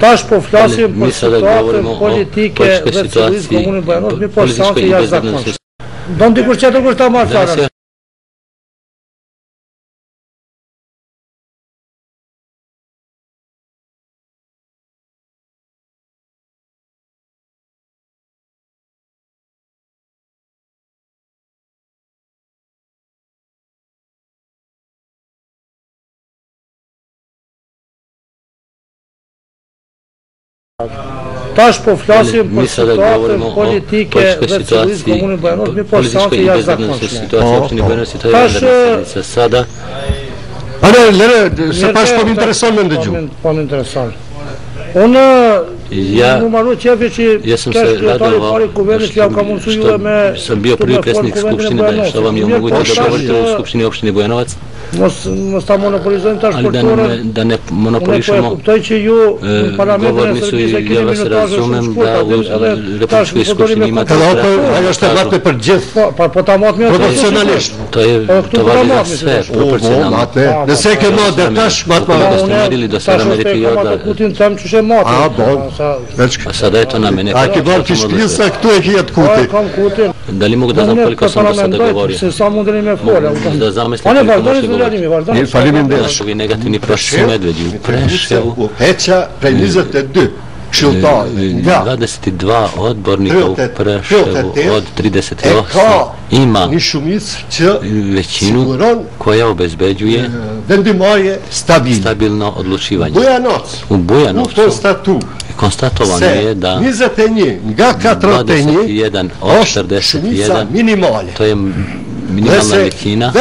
Tash po flasim për situatën politike dhe civilisë komunën Bujanovc, mi po santi jashtëzakonshme. Don dikush tjetër kur ta marrë fjalën. Tash po flasim për situatën politike dhe civilisë komunën Bujanovc, mi po santi jashtëzakonshme. Tash se tash po më intereson me ndëgju. Po më intereson. Unë numëru qefi që kesh kryetari pari kuvendit që ja ka mundësu juve me... Sam bio prvi predsjednik Skupštine, da što vam je omogućio da govorite u Skupštini opštine Bujanovac. Mos ta monopolizojmë tash kulturën. Da ne monopolišemo govornicu i ja vas razumem da u Republičkoj skupštini imate... Ajo što je vatne për gjithë. Po ta matë mjë proporcionalisht. To vali za sve, proporcionalno. Nëse ke matë dhe tash matë A sada je to na mene. A ki vam kishklisa këtu e kijet kuti. Da li mogu da znam koliko sam do sada govorio? Da zamislim koliko možete govoriti. Faleminderit. Ovi negativni prošli su medveđi u Preševu. Heća pre 22 22 odbornika u Preševu od 38 ima većinu koja obezbeđuje stabilno odlučivanje. U Bujanovcu konstatovano je da 21 od 41 to je minimalna većina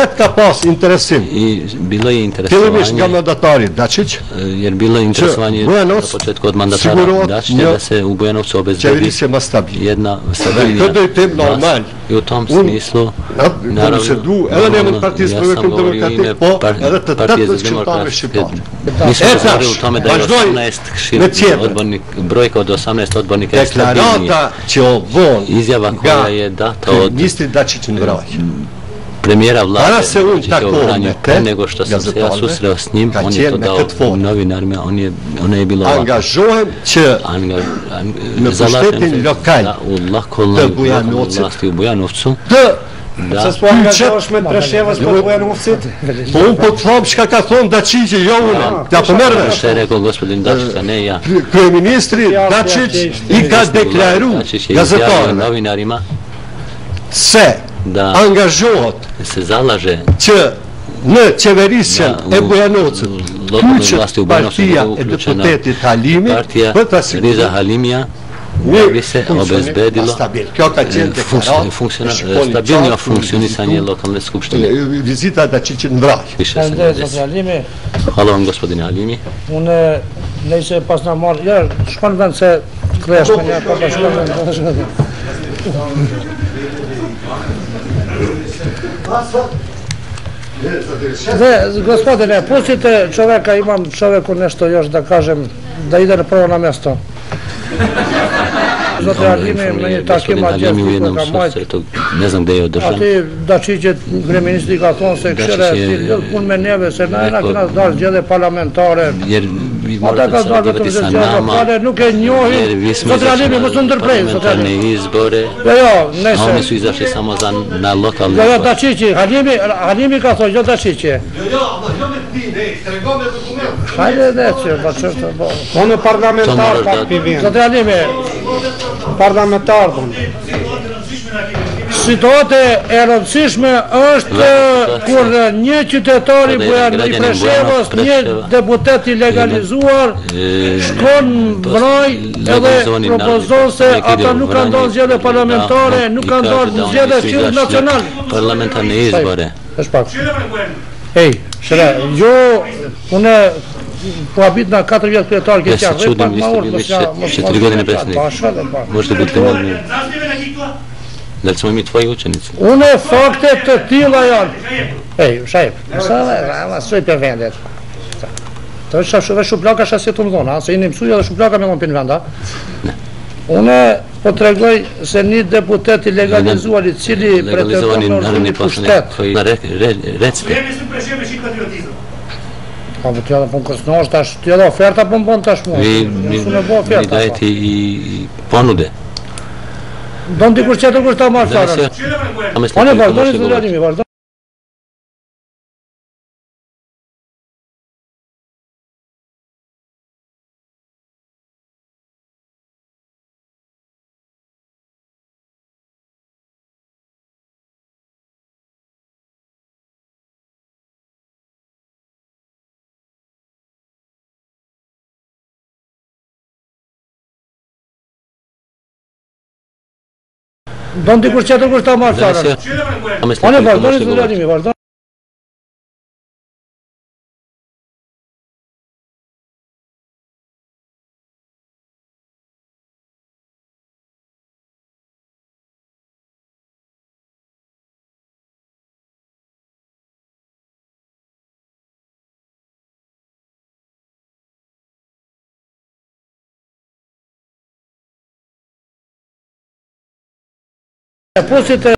i bilo je interesovanje jer bilo je interesovanje na početku od mandatara Dačića da se u Bujanovcu obezbedi jedna stabilnija vlast i u tom smislu naravno ja sam govorio ime partije za demokratske mi smo govorili u tome da je 18 brojka od 18 odbornika je stabilnija izjava koja je data od premijera vlade pre nego što sam se ja susreo s njim, on je to dao u novinarima, ona je bilo ovako. Zalažem se da u lokalnoj vlasti u Bujanovcu Se s'po angažosh me Preševës për Bujanovcit? Po unë po të thamë shka ka thonë Dačić jo unë, ja po mërvesh. Što je rekao gospodin Dačić, ne ja. Kryeministri Dačić i ka deklaru gazetarëve novinarima se angazhohet se zalaže që në qeverisjen e Bujanovcit kyçet partia e deputetit Halimi për të siguruar da bi se obezbedilo stabilnije funkcionisanje lokalne skupštine. Vizita Dačićit në vraj. Hvala vam gospodine Halimi. Unë nejse pas në marrë, shkon vend se kresh me një pa shkon. Gospodine, pustite čoveka, imam čoveku nešto još da kažem, da ide prvo na mjesto. Zote Halimi, meni takima djeski koga majtë. Ne znam gde je održan. A ti Dačićet, greministri ka thonë se këshire, ti pun me neve, se na ena këna dash gjede parlamentare. Jer vi morate se odjevati sa nama, nuk e njohin. Zote Halimi, më së ndërprej. Parlamentarne izbore, oni su izašli samo na lokalne izbore. Dačići, Halimi ka thonë, jo Dačići. Hajde dhe që, pa qërë bo. Unë parlamentar pak pivin. Zote Halimi, parlamentar dhe. Situatë e rëndësishme është kur një qytetari i Preshevës, një deputet i legalizuar, shkon mbroj edhe propozon se ata nuk kanë ndonë zgjedhje parlamentare, nuk kanë ndonë zgjedhje qytet nacional. Parlamentarne izbore. Është pak. Ej, shre, jo, une po abit na 4 vjetë kryetar këtë janë, dhe pak ma orë, që 3 godine predsjednik. Možete biti mërni. Da li smo mi tvoji učenici? Une fakte të tila janë. Ej, shajp, ma soj për vendet. Të është shuplaka shasje të më dhona, se jeni mësuja dhe shuplaka me më për në venda. Une po të regloj se një deputet i legalizuar i cili pretendon në orëzimi pushtet. Recite. Ka për tjela për në kësnosh, tash tjela oferta për më bënë tash mua. Vi dajte i ponude. Donë dikur qëtër kështë ta marë farën. Pane vazhdojnë të zëllatimi, vazhdojnë. Donë dikur qëtër kështë ta marë farën. Pane vazhdojnë të zëllatimi, vazhdojnë. Po si të